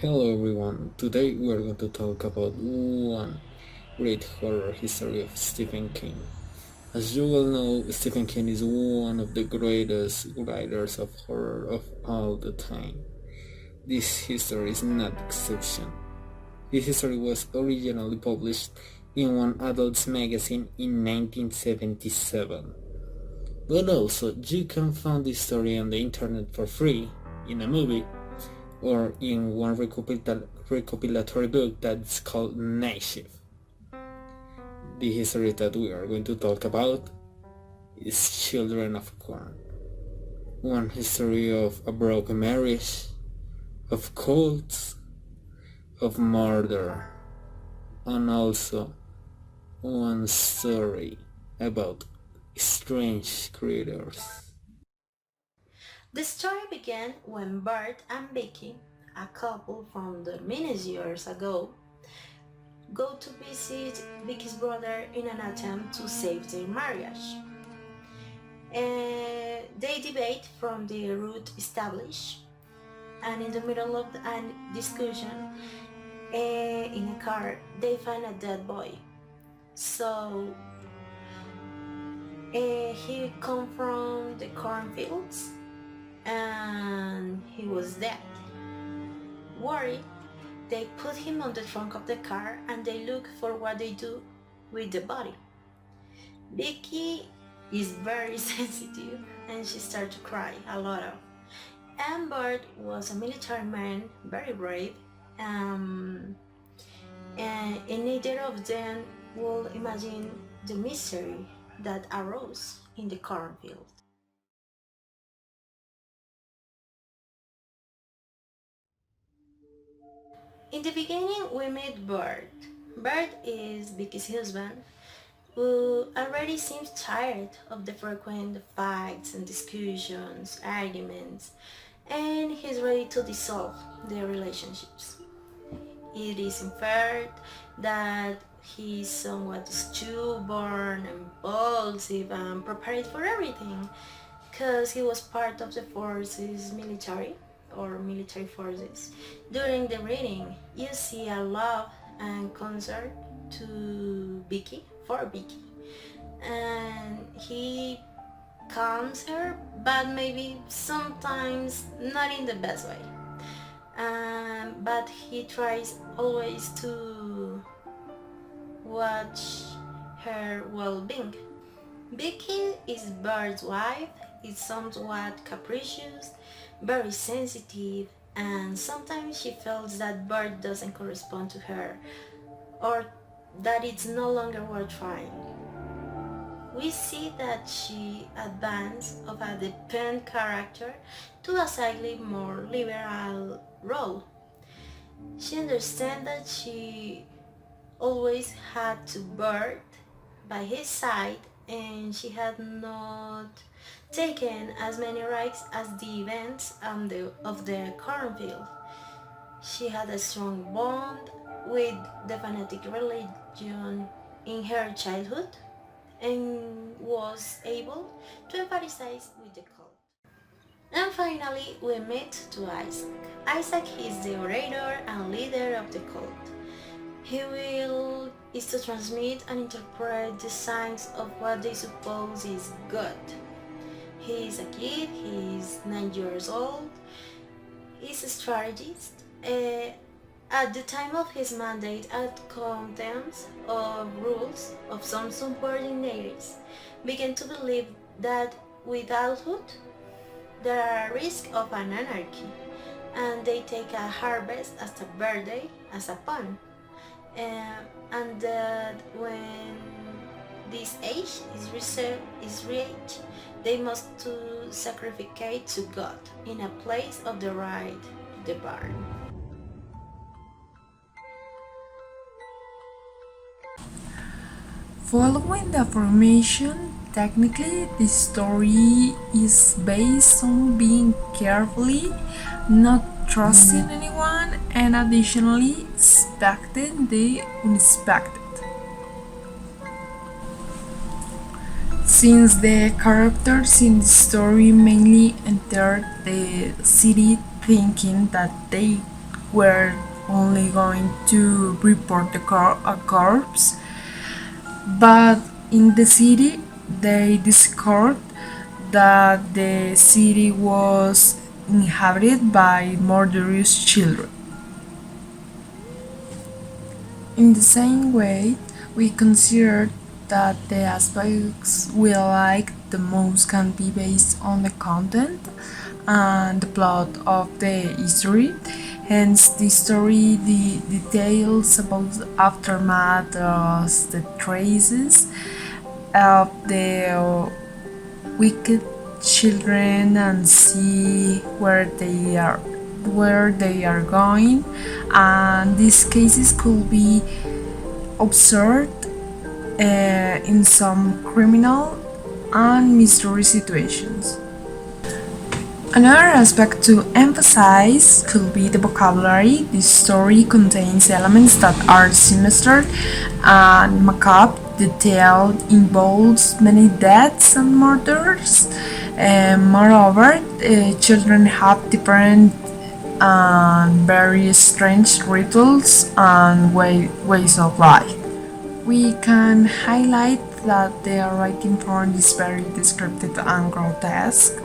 Hello everyone, today we are going to talk about one great horror history of Stephen King. As you all know, Stephen King is one of the greatest writers of horror of all the time. This history is not exception. This history was originally published in one adults magazine in 1977. But also, you can find this story on the internet for free, in a movie, or in one recopilatory book that's called Night Shift. The history that we are going to talk about is Children of Corn. One history of a broken marriage, of cults, of murder, and also one story about strange creatures. The story began when Bert and Vicky, a couple from the many years ago, go to visit Vicky's brother in an attempt to save their marriage. They debate from the route established, and in the middle of a discussion in a car, they find a dead boy. So he come from the cornfields and he was dead. Worried, they put him on the trunk of the car and they look for what they do with the body. Vicky is very sensitive and she starts to cry a lot of. And Bert was a military man, very brave, and neither of them will imagine the misery that arose in the cornfield. In the beginning, we meet Bert. Bert is Vicky's husband, who already seems tired of the frequent fights and discussions, arguments, and he's ready to dissolve their relationships. It is inferred that he's somewhat stubborn, impulsive, and prepared for everything because he was part of the forces military or military forces. During the reading, you see a love and concern to Vicky, for Vicky, and he calms her, but maybe sometimes not in the best way. But he tries always to watch her well-being. Vicky is Bert's wife, is somewhat capricious, very sensitive, and sometimes she feels that Bert doesn't correspond to her or that it's no longer worth trying. We see that she advances of a dependent character to a slightly more liberal role. She understands that she always had to Bert by his side and she had not taken as many risks as the events of the cornfield. She had a strong bond with the fanatic religion in her childhood and was able to empathize with the cult. And finally, we meet to Isaac. Isaac is the orator and leader of the cult. His will is to transmit and interpret the signs of what they suppose is good. He is a kid, he is 9 years old, he's a strategist. At the time of his mandate at contempt of rules of some subordinates began to believe that with adulthood there are risks of an anarchy and they take a harvest as a birthday, as a pun. And that when this age is reached, they must to sacrificate to God in a place of the right, the barn. Following the formation, technically the story is based on being carefully not trusting anyone and additionally expecting the unexpected. Since the characters in the story mainly entered the city thinking that they were only going to report a corpse, but in the city they discovered that the city was inhabited by murderous children. In the same way, we consider that the aspects we like the most can be based on the content and the plot of the history. Hence, the story, the details about the aftermath, the traces of the wicked children, and see where they are going, and these cases could be observed in some criminal and mystery situations. Another aspect to emphasize could be the vocabulary. This story contains elements that are sinister and macabre. The tale involves many deaths and murders. Moreover, children have different and very strange rituals and ways of life. We can highlight that the writing form is very descriptive and grotesque.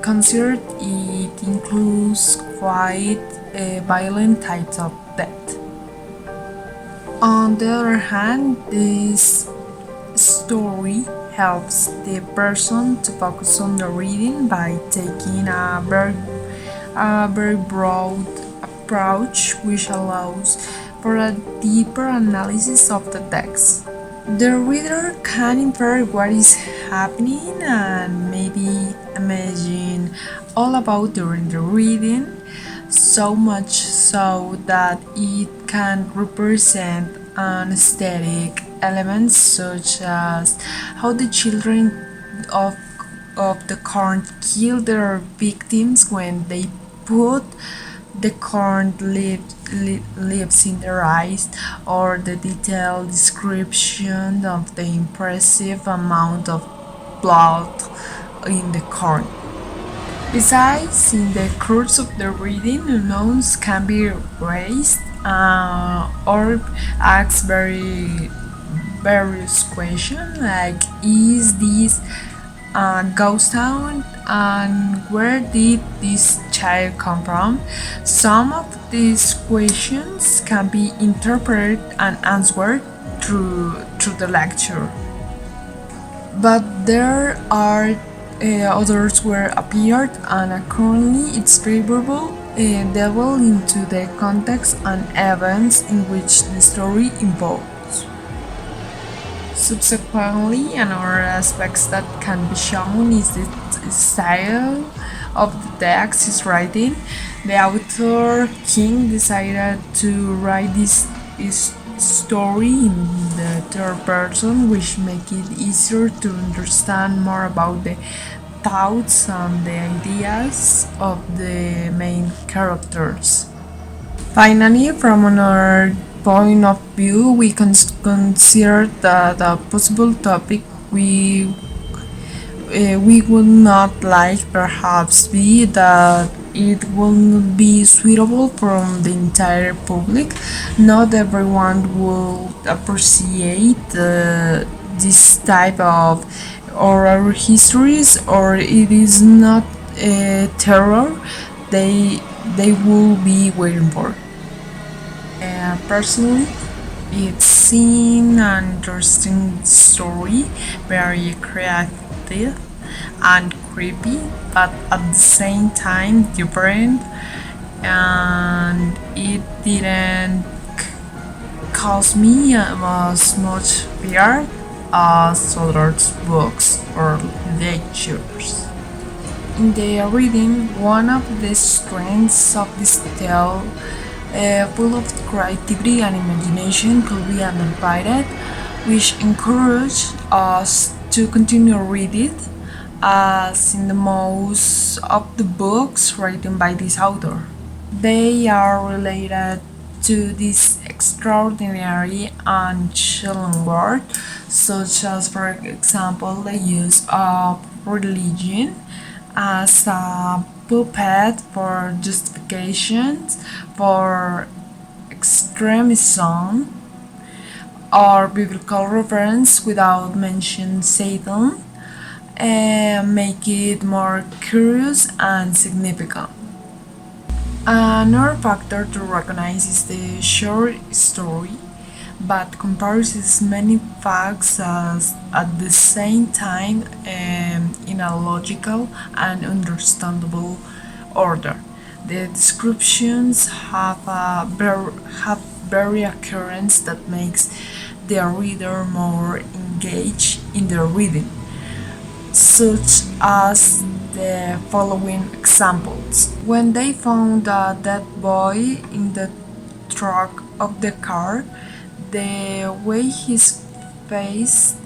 Considered it includes quite violent types of death. On the other hand, this story helps the person to focus on the reading by taking a very broad approach, which allows for a deeper analysis of the text. The reader can infer what is happening and maybe imagine all about during the reading, so much so that it can represent an aesthetic elements such as how the children of the corn kill their victims when they put the corn leaves in their eyes, or the detailed description of the impressive amount of blood in the corn. Besides, in the course of the reading, unknowns can be raised or ask various questions like, is this a ghost town, and where did this child come from? Some of these questions can be interpreted and answered through the lecture, but there are others where appeared, and currently it's favorable delve into the context and events in which the story involves. Subsequently, another aspects that can be shown is the style of the text is writing. The author King decided to write this story in the third person, which make it easier to understand more about the thoughts and the ideas of the main characters. Finally, from another point of view, we can consider that a possible topic we would not like perhaps be that it will not be suitable from the entire public. Not everyone will appreciate this type of oral histories, or it is not terror they will be waiting for. Personally, it's seen an interesting story, very creative and creepy, but at the same time different, and it didn't cause me as much fear as other books or lectures. In the reading, one of the strengths of this tale, full of creativity and imagination, could be uninvited, which encourage us to continue read it, as in the most of the books written by this author. They are related to this extraordinary and chilling world, such as, for example, the use of religion as a puppet for justifications, for extremism, or biblical reference without mentioning Satan, and make it more curious and significant. Another factor to recognize is the short story, but comprises many facts as at the same time in a logical and understandable order. The descriptions have very occurrence that makes the reader more engaged in the reading, such as the following examples. When they found a dead boy in the trunk of the car, the way his face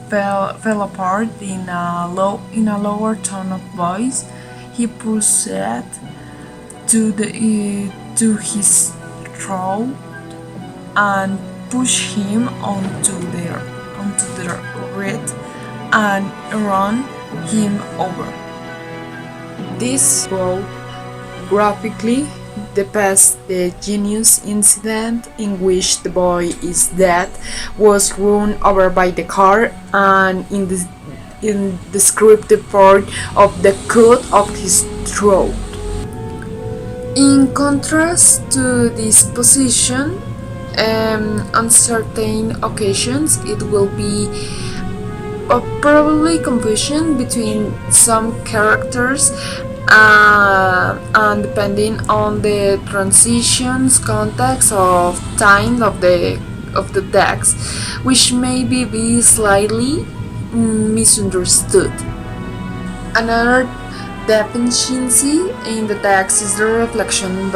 fell apart in a lower tone of voice, he proceeded to his throat and pushed him onto the red and run him over. This brought graphically depicts the genius incident in which the boy is dead, was run over by the car, and in the descriptive part of the cut of his throat. In contrast to this position, on certain occasions it will be probably confusion between some characters, and depending on the transitions context of time of the text, which may be slightly misunderstood. Another deficiency in the text is the reflection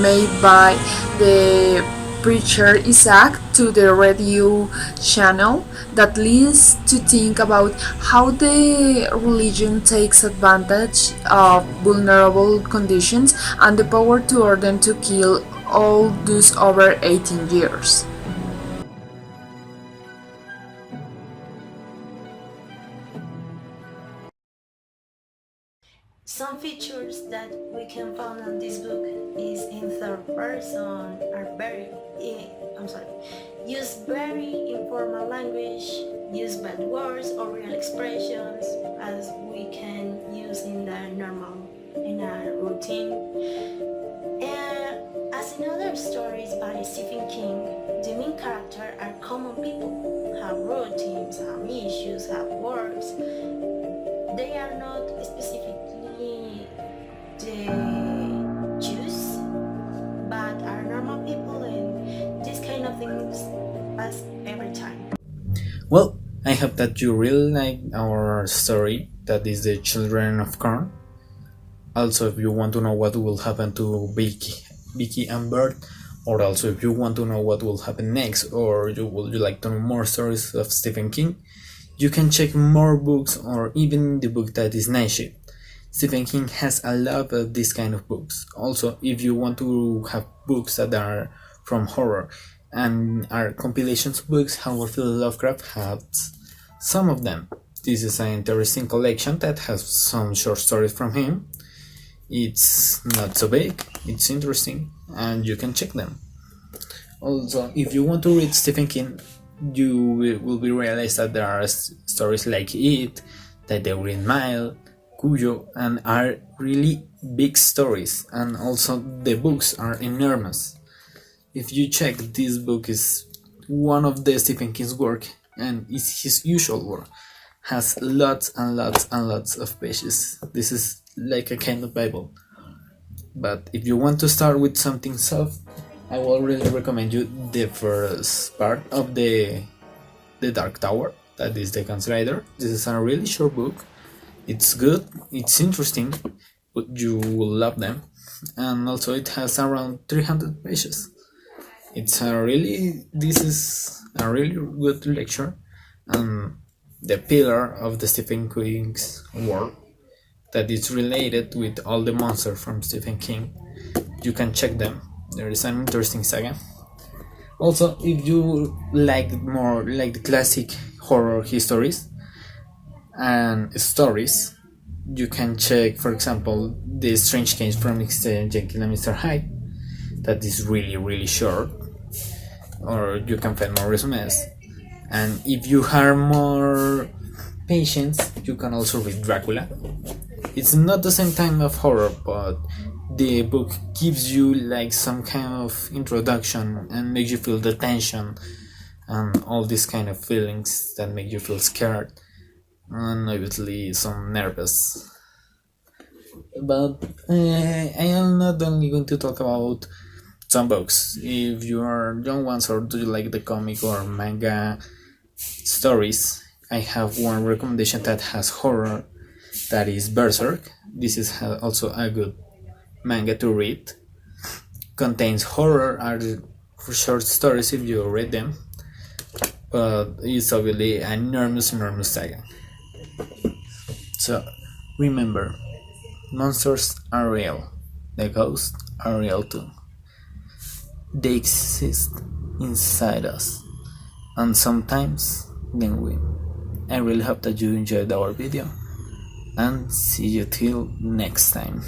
made by the preacher Isaac to the radio channel that leads to think about how the religion takes advantage of vulnerable conditions and the power to order to kill all those over 18 years. Some features that we can find on this book is in third person are use very informal language, use bad words or real expressions as we can use in a routine. And as in other stories by Stephen King, the main characters are common people, have routines, have issues, have works. They are not specifically the Jews, but are normal people, and these kind of things pass every time. Well, I hope that you really like our story, that is The Children of Corn. Also, if you want to know what will happen to Vicky and Bert, or also if you want to know what will happen next, or you like to know more stories of Stephen King, you can check more books, or even the book that is Night Shift. Stephen King has a lot of these kind of books. Also, if you want to have books that are from horror and are compilations books, Howard Lovecraft has some of them. This is an interesting collection that has some short stories from him. It's not so big, it's interesting, and you can check them. Also, if you want to read Stephen King, you will be realized that there are stories like It, The Green Mile, Cuyo, and are really big stories, and also the books are enormous. If you check, this book is one of the Stephen King's work, and it's his usual work. Has lots and lots and lots of pages. This is like a kind of Bible. But if you want to start with something soft, I will really recommend you the first part of the Dark Tower, that is the Consider. This is a really short book. It's good, it's interesting, but you will love them. And also it has around 300 pages. This is a really good lecture, and the pillar of the Stephen King's world that is related with all the monsters from Stephen King. You can check them. There is an interesting saga. Also, if you like more like the classic horror histories and stories, you can check, for example, the Strange Case from Mr. Jekyll and Mr. Hyde, that is really short, or you can find more resumes. And if you have more patience, you can also read Dracula. It's not the same kind of horror, but the book gives you like some kind of introduction and makes you feel the tension and all these kind of feelings that make you feel scared and obviously some nervous. But I am not only going to talk about some books. If you are young ones or do you like the comic or manga stories, I have one recommendation that has horror, that is Berserk. This is also a good manga to read. Contains horror and short stories if you read them, but it's obviously an enormous saga. So remember, monsters are real, the ghosts are real too. They exist inside us, and sometimes they win. I really hope that you enjoyed our video, and see you till next time.